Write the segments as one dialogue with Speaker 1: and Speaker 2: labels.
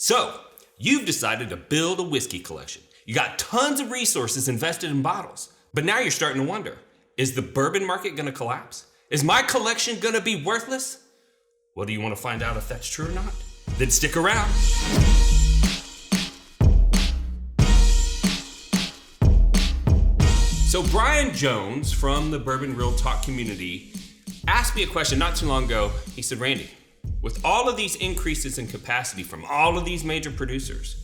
Speaker 1: So, you've decided to build a whiskey collection. You got tons of resources invested in bottles, but now you're starting to wonder, is the bourbon market gonna collapse? Is my collection gonna be worthless? Well, do you wanna find out if that's true or not? Then stick around. So Brian Jones from the Bourbon Real Talk community asked me a question not too long ago. He said, Randy, with all of these increases in capacity from all of these major producers,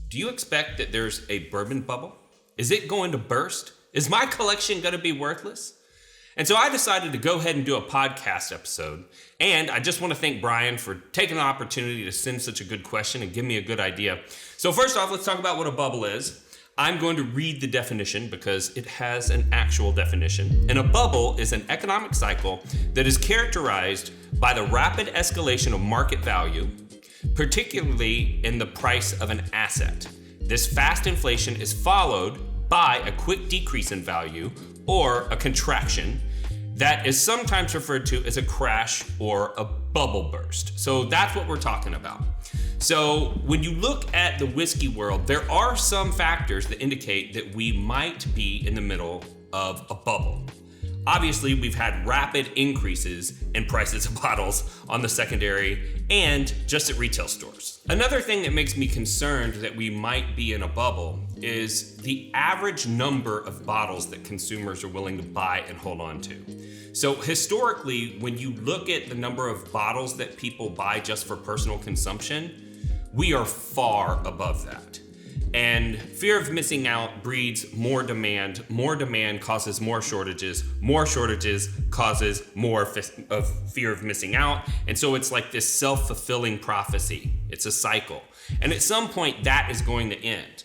Speaker 1: do you expect that there's a bourbon bubble? Is it going to burst? Is my collection going to be worthless? And so I decided to go ahead and do a podcast episode. And I just want to thank Brian for taking the opportunity to send such a good question and give me a good idea. So first off, let's talk about what a bubble is. I'm going to read the definition because it has an actual definition. And a bubble is an economic cycle that is characterized by the rapid escalation of market value, particularly in the price of an asset. This fast inflation is followed by a quick decrease in value or a contraction that is sometimes referred to as a crash or a bubble burst. So that's what we're talking about. So when you look at the whiskey world, there are some factors that indicate that we might be in the middle of a bubble. Obviously, we've had rapid increases in prices of bottles on the secondary and just at retail stores. Another thing that makes me concerned that we might be in a bubble is the average number of bottles that consumers are willing to buy and hold on to. So historically, when you look at the number of bottles that people buy just for personal consumption, we are far above that. And fear of missing out breeds more demand causes more shortages causes more fear of missing out. And so it's like this self-fulfilling prophecy. It's a cycle. And at some point that is going to end.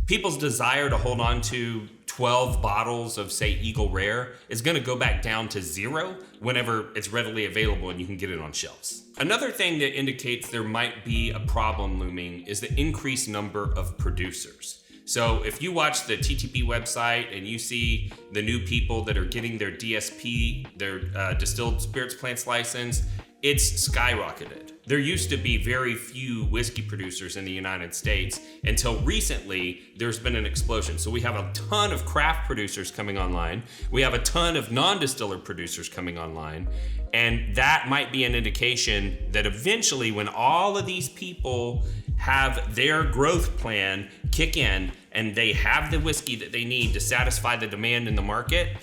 Speaker 1: People's desire to hold on to 12 bottles of, say, Eagle Rare is going to go back down to 0 whenever it's readily available and you can get it on shelves. Another thing that indicates there might be a problem looming is the increased number of producers. So if you watch the TTP website and you see the new people that are getting their DSP, their distilled spirits plants license, it's skyrocketed. There used to be very few whiskey producers in the United States. Until recently, there's been an explosion. So we have a ton of craft producers coming online. We have a ton of non-distiller producers coming online. And that might be an indication that eventually when all of these people have their growth plan kick in and they have the whiskey that they need to satisfy the demand in the market,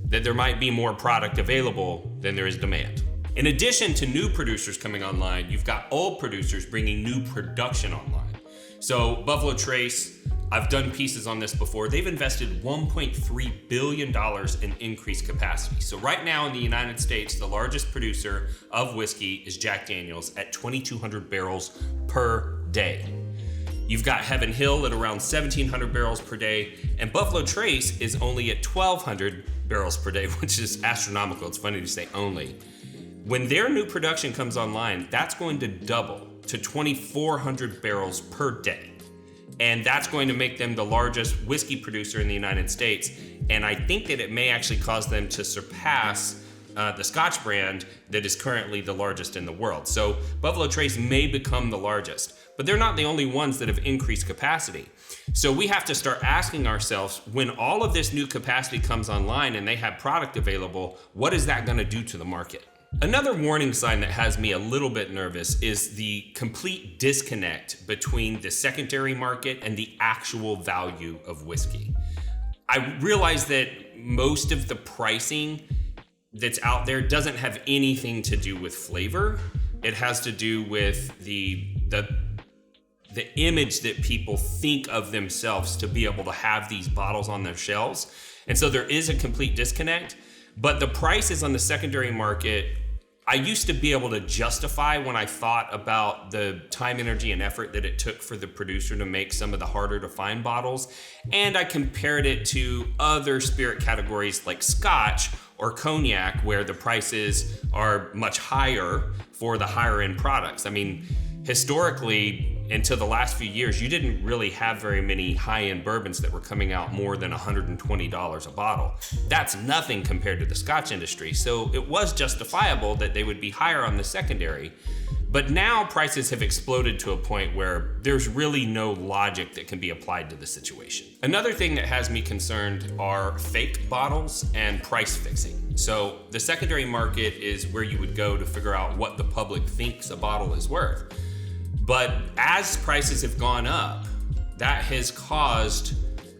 Speaker 1: that there might be more product available than there is demand. In addition to new producers coming online, you've got old producers bringing new production online. So Buffalo Trace, I've done pieces on this before. They've invested $1.3 billion in increased capacity. So right now in the United States, the largest producer of whiskey is Jack Daniel's at 2,200 barrels per day. You've got Heaven Hill at around 1,700 barrels per day, and Buffalo Trace is only at 1,200 barrels per day, which is astronomical. It's funny to say only. When their new production comes online, that's going to double to 2,400 barrels per day. And that's going to make them the largest whiskey producer in the United States. And I think that it may actually cause them to surpass the Scotch brand that is currently the largest in the world. So Buffalo Trace may become the largest, but they're not the only ones that have increased capacity. So we have to start asking ourselves, when all of this new capacity comes online and they have product available, what is that going to do to the market? Another warning sign that has me a little bit nervous is the complete disconnect between the secondary market and the actual value of whiskey. I realize that most of the pricing that's out there doesn't have anything to do with flavor. It has to do with the image that people think of themselves to be able to have these bottles on their shelves. And so there is a complete disconnect, but the prices on the secondary market, I used to be able to justify when I thought about the time, energy, and effort that it took for the producer to make some of the harder to find bottles. And I compared it to other spirit categories like Scotch or Cognac, where the prices are much higher for the higher end products. I mean, historically, until the last few years, you didn't really have very many high-end bourbons that were coming out more than $120 a bottle. That's nothing compared to the Scotch industry. So it was justifiable that they would be higher on the secondary. But now prices have exploded to a point where there's really no logic that can be applied to the situation. Another thing that has me concerned are fake bottles and price fixing. So the secondary market is where you would go to figure out what the public thinks a bottle is worth. But as prices have gone up, that has caused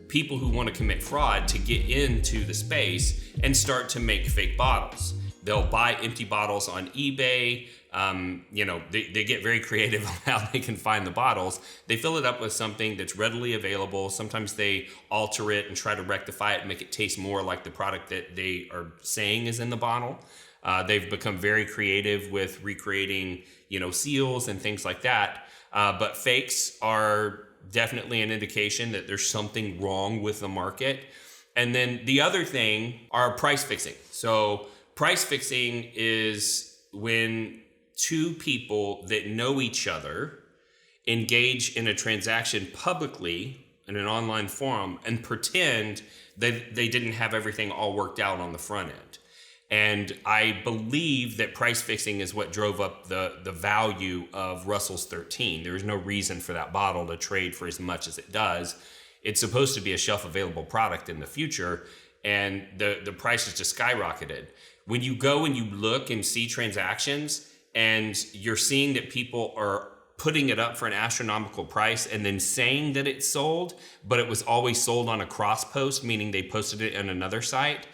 Speaker 1: people who want to commit fraud to get into the space and start to make fake bottles. They'll buy empty bottles on eBay. They get very creative on how they can find the bottles. They fill it up with something that's readily available. Sometimes they alter it and try to rectify it and make it taste more like the product that they are saying is in the bottle. They've become very creative with recreating, seals and things like that. But fakes are definitely an indication that there's something wrong with the market. And then the other thing are price fixing. So price fixing is when two people that know each other engage in a transaction publicly in an online forum and pretend that they didn't have everything all worked out on the front end. And I believe that price fixing is what drove up the value of Russell's 13. There is no reason for that bottle to trade for as much as it does. It's supposed to be a shelf available product in the future, and the price has just skyrocketed. When you go and you look and see transactions and you're seeing that people are putting it up for an astronomical price and then saying that it's sold, but it was always sold on a cross post, meaning they posted it on another site,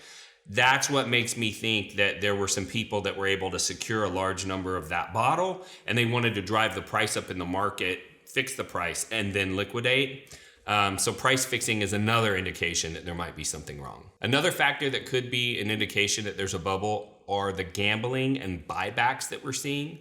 Speaker 1: that's what makes me think that there were some people that were able to secure a large number of that bottle and they wanted to drive the price up in the market, fix the price, and then liquidate. So price fixing is another indication that there might be something wrong. Another factor that could be an indication that there's a bubble are the gambling and buybacks that we're seeing.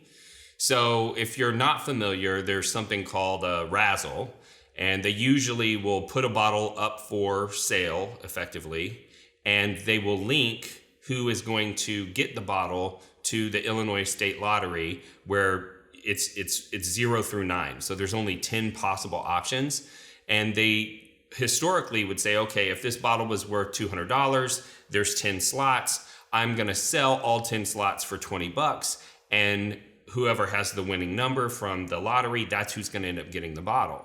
Speaker 1: So if you're not familiar, there's something called a razzle, and they usually will put a bottle up for sale effectively, and they will link who is going to get the bottle to the Illinois State Lottery, where it's 0 through 9. So there's only 10 possible options. And they historically would say, okay, if this bottle was worth $200, there's 10 slots. I'm going to sell all 10 slots for $20. And whoever has the winning number from the lottery, that's who's going to end up getting the bottle.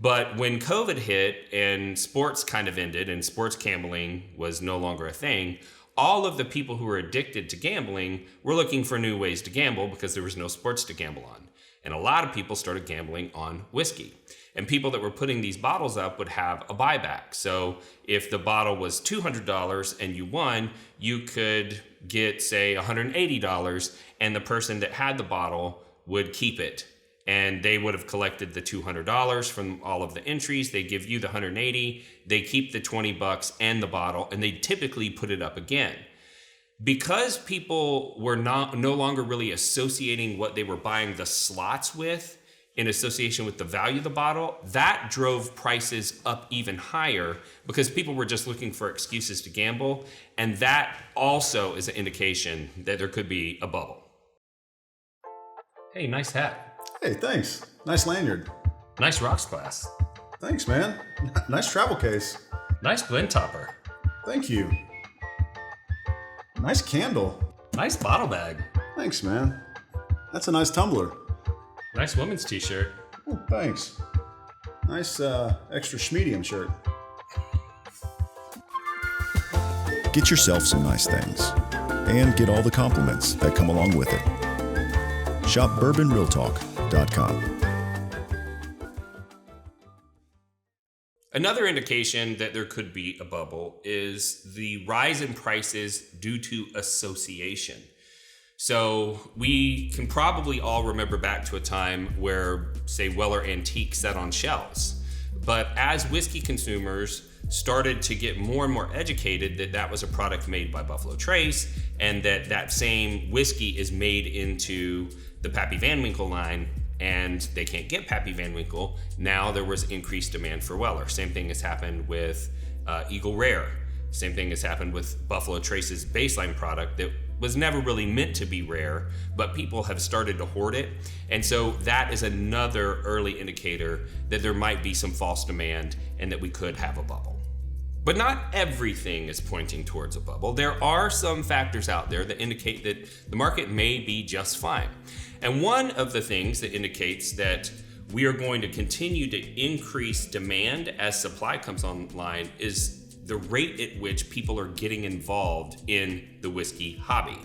Speaker 1: But when COVID hit and sports kind of ended and sports gambling was no longer a thing, all of the people who were addicted to gambling were looking for new ways to gamble because there was no sports to gamble on. And a lot of people started gambling on whiskey. And people that were putting these bottles up would have a buyback. So if the bottle was $200 and you won, you could get, say, $180, and the person that had the bottle would keep it. And they would have collected the $200 from all of the entries. They give you the $180, they keep the $20 and the bottle, and they typically put it up again. Because people were no longer really associating what they were buying the slots with in association with the value of the bottle, that drove prices up even higher because people were just looking for excuses to gamble. And that also is an indication that there could be a bubble. Hey, nice hat.
Speaker 2: Hey, thanks. Nice lanyard.
Speaker 1: Nice rocks glass.
Speaker 2: Thanks, man. Nice travel case.
Speaker 1: Nice blend topper.
Speaker 2: Thank you. Nice candle.
Speaker 1: Nice bottle bag.
Speaker 2: Thanks, man. That's a nice tumbler.
Speaker 1: Nice women's t-shirt.
Speaker 2: Oh, thanks. Nice extra schmedium shirt.
Speaker 3: Get yourself some nice things and get all the compliments that come along with it. Shop bourbonrealtalk.com.
Speaker 1: Another indication that there could be a bubble is the rise in prices due to association. So we can probably all remember back to a time where, say, Weller Antique sat on shelves. But as whiskey consumers started to get more and more educated that that was a product made by Buffalo Trace and that same whiskey is made into the Pappy Van Winkle line, and they can't get Pappy Van Winkle, now there was increased demand for Weller. Same thing has happened with Eagle Rare. Same thing has happened with Buffalo Trace's baseline product that was never really meant to be rare, but people have started to hoard it. And so that is another early indicator that there might be some false demand and that we could have a bubble. But not everything is pointing towards a bubble. There are some factors out there that indicate that the market may be just fine. And one of the things that indicates that we are going to continue to increase demand as supply comes online is the rate at which people are getting involved in the whiskey hobby.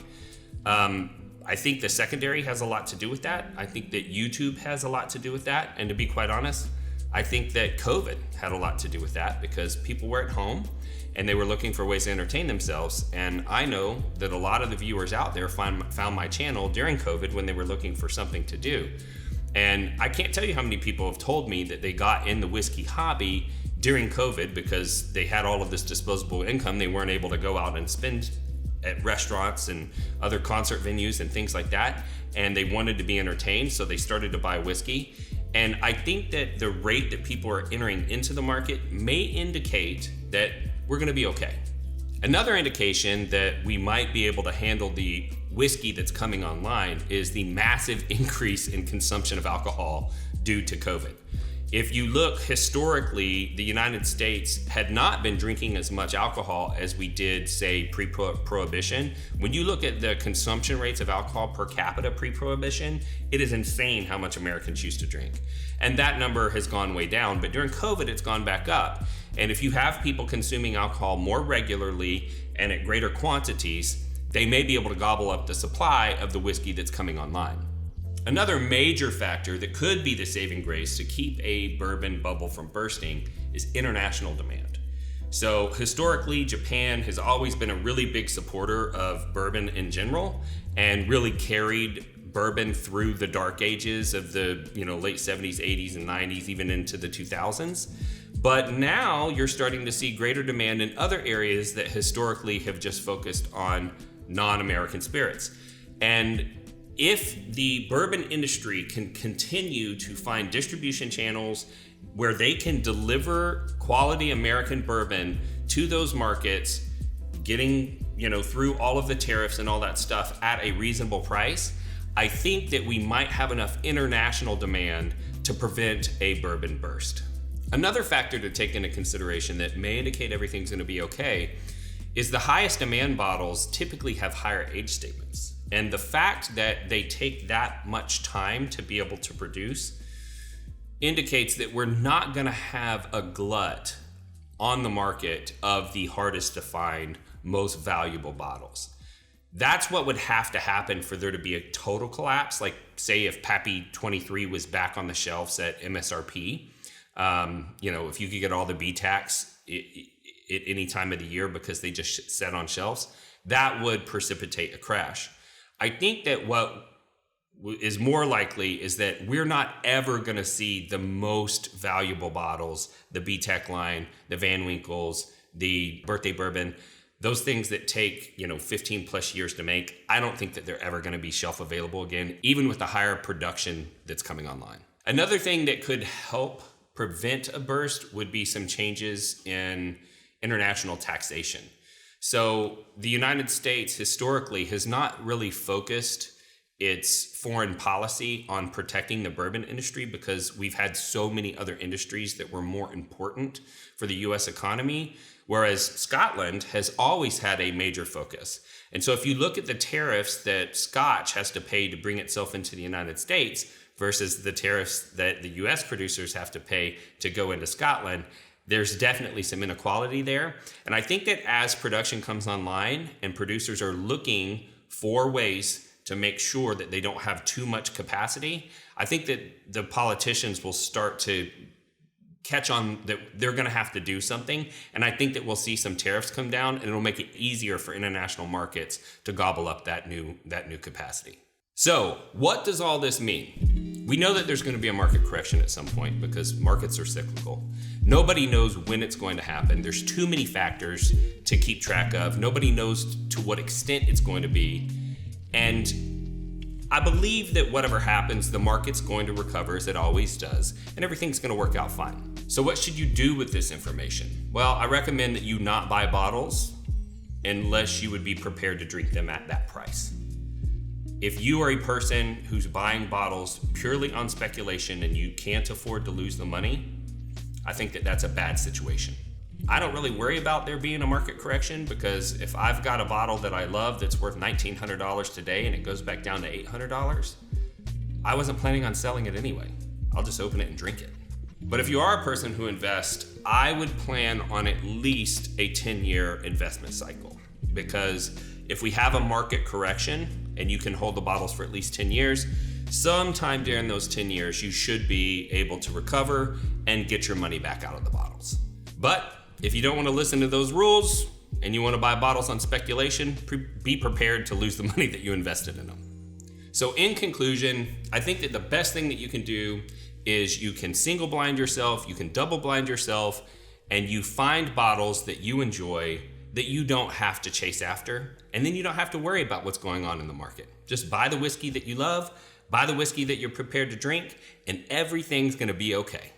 Speaker 1: I think the secondary has a lot to do with that. I think that YouTube has a lot to do with that. And to be quite honest, I think that COVID had a lot to do with that because people were at home and they were looking for ways to entertain themselves. And I know that a lot of the viewers out there found my channel during COVID when they were looking for something to do. And I can't tell you how many people have told me that they got in the whiskey hobby during COVID because they had all of this disposable income. They weren't able to go out and spend at restaurants and other concert venues and things like that. And they wanted to be entertained, so they started to buy whiskey. And I think that the rate that people are entering into the market may indicate that we're gonna be okay. Another indication that we might be able to handle the whiskey that's coming online is the massive increase in consumption of alcohol due to COVID. If you look historically, the United States had not been drinking as much alcohol as we did, say, pre-prohibition. When you look at the consumption rates of alcohol per capita pre-prohibition, it is insane how much Americans used to drink. And that number has gone way down, but during COVID, it's gone back up. And if you have people consuming alcohol more regularly and at greater quantities, they may be able to gobble up the supply of the whiskey that's coming online. Another major factor that could be the saving grace to keep a bourbon bubble from bursting is international demand. So historically, Japan has always been a really big supporter of bourbon in general and really carried bourbon through the dark ages of the late 70s, 80s, and 90s, even into the 2000s. But now you're starting to see greater demand in other areas that historically have just focused on non-American spirits. And if the bourbon industry can continue to find distribution channels where they can deliver quality American bourbon to those markets, getting, through all of the tariffs and all that stuff at a reasonable price, I think that we might have enough international demand to prevent a bourbon burst. Another factor to take into consideration that may indicate everything's going to be okay is the highest demand bottles typically have higher age statements. And the fact that they take that much time to be able to produce indicates that we're not going to have a glut on the market of the hardest to find, most valuable bottles. That's what would have to happen for there to be a total collapse. Like, say, if Pappy 23 was back on the shelves at MSRP, if you could get all the B-tax at any time of the year because they just sat on shelves, that would precipitate a crash. I think that what is more likely is that we're not ever going to see the most valuable bottles, the B-Tech line, the Van Winkles, the Birthday Bourbon, those things that take 15 plus years to make. I don't think that they're ever going to be shelf available again, even with the higher production that's coming online. Another thing that could help prevent a burst would be some changes in international taxation. So the United States historically has not really focused its foreign policy on protecting the bourbon industry because we've had so many other industries that were more important for the US economy, whereas Scotland has always had a major focus. And so if you look at the tariffs that Scotch has to pay to bring itself into the United States versus the tariffs that the US producers have to pay to go into Scotland, there's definitely some inequality there. And I think that as production comes online and producers are looking for ways to make sure that they don't have too much capacity, I think that the politicians will start to catch on that they're going to have to do something. And I think that we'll see some tariffs come down and it'll make it easier for international markets to gobble up that new capacity. So what does all this mean? We know that there's going to be a market correction at some point because markets are cyclical. Nobody knows when it's going to happen. There's too many factors to keep track of. Nobody knows to what extent it's going to be. And I believe that whatever happens, the market's going to recover as it always does, and everything's going to work out fine. So what should you do with this information? Well, I recommend that you not buy bottles unless you would be prepared to drink them at that price. If you are a person who's buying bottles purely on speculation and you can't afford to lose the money, I think that that's a bad situation. I don't really worry about there being a market correction, because if I've got a bottle that I love that's worth $1,900 today and it goes back down to $800, I wasn't planning on selling it anyway. I'll just open it and drink it. But if you are a person who invests, I would plan on at least a 10-year investment cycle, because if we have a market correction and you can hold the bottles for at least 10 years, sometime during those 10 years, you should be able to recover and get your money back out of the bottles. But if you don't want to listen to those rules and you want to buy bottles on speculation, be prepared to lose the money that you invested in them. So in conclusion, I think that the best thing that you can do is you can single blind yourself, you can double blind yourself, and you find bottles that you enjoy that you don't have to chase after, and then you don't have to worry about what's going on in the market. Just buy the whiskey that you love, buy the whiskey that you're prepared to drink, and everything's gonna be okay.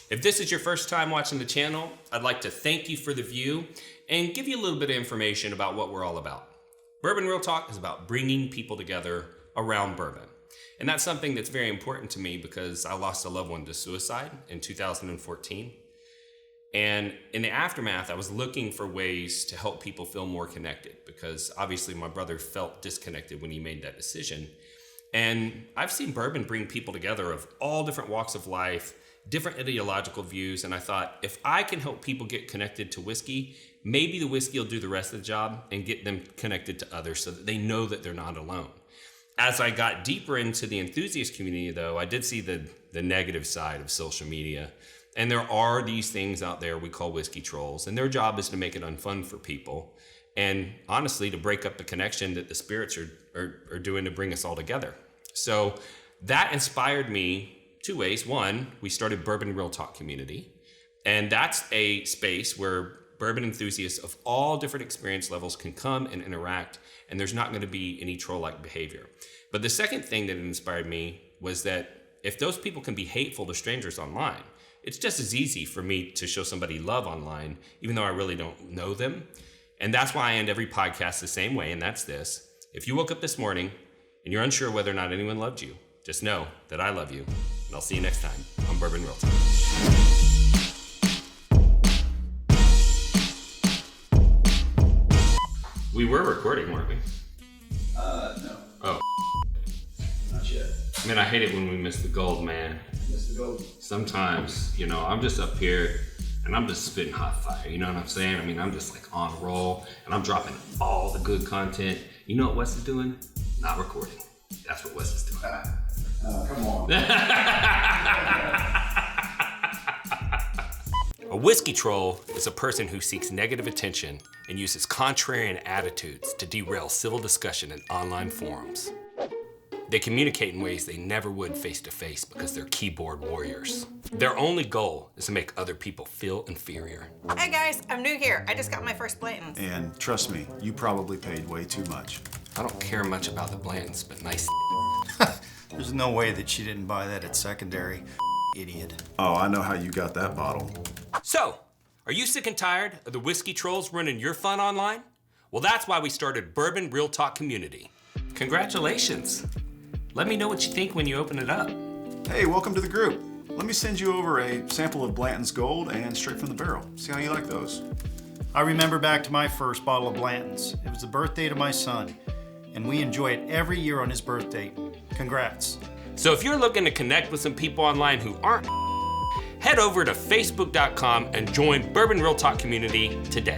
Speaker 1: If this is your first time watching the channel, I'd like to thank you for the view and give you a little bit of information about what we're all about. Bourbon Real Talk is about bringing people together around bourbon. And that's something that's very important to me because I lost a loved one to suicide in 2014. And in the aftermath, I was looking for ways to help people feel more connected, because obviously my brother felt disconnected when he made that decision. And I've seen bourbon bring people together of all different walks of life, different ideological views, and I thought, if I can help people get connected to whiskey, maybe the whiskey will do the rest of the job and get them connected to others so that they know that they're not alone. As I got deeper into the enthusiast community, though, I did see the negative side of social media. And there are these things out there we call whiskey trolls, and their job is to make it unfun for people. And honestly, to break up the connection that the spirits are doing to bring us all together. So that inspired me two ways. One, we started Bourbon Real Talk Community. And that's a space where bourbon enthusiasts of all different experience levels can come and interact, and there's not going to be any troll-like behavior. But the second thing that inspired me was that if those people can be hateful to strangers online, it's just as easy for me to show somebody love online, even though I really don't know them. And that's why I end every podcast the same way, and that's this. If you woke up this morning and you're unsure whether or not anyone loved you, just know that I love you, and I'll see you next time on Bourbon Real Talk. We were recording, weren't we?
Speaker 2: No.
Speaker 1: Oh.
Speaker 2: Not yet.
Speaker 1: Man, I hate it when we miss the gold, man.
Speaker 2: Miss the gold.
Speaker 1: Sometimes, I'm just up here and I'm just spitting hot fire, you know what I'm saying? I mean, I'm just like on roll and I'm dropping all the good content. You know what Wes is doing? Not recording. That's what Wes is doing.
Speaker 2: Come on.
Speaker 1: A whiskey troll is a person who seeks negative attention and uses contrarian attitudes to derail civil discussion in online forums. They communicate in ways they never would face-to-face because they're keyboard warriors. Their only goal is to make other people feel inferior.
Speaker 4: Hey guys, I'm new here. I just got my first Blanton's.
Speaker 3: And trust me, you probably paid way too much.
Speaker 1: I don't care much about the Blantons, but nice.
Speaker 5: There's no way that she didn't buy that at secondary. Idiot.
Speaker 3: Oh, I know how you got that bottle.
Speaker 1: So, are you sick and tired of the whiskey trolls running your fun online? Well, that's why we started Bourbon Real Talk Community. Congratulations. Let me know what you think when you open it up.
Speaker 3: Hey, welcome to the group. Let me send you over a sample of Blanton's Gold and straight from the barrel. See how you like those.
Speaker 5: I remember back to my first bottle of Blanton's. It was the birthday to my son, and we enjoy it every year on his birthday. Congrats.
Speaker 1: So if you're looking to connect with some people online who aren't, head over to facebook.com and join Bourbon Real Talk Community today.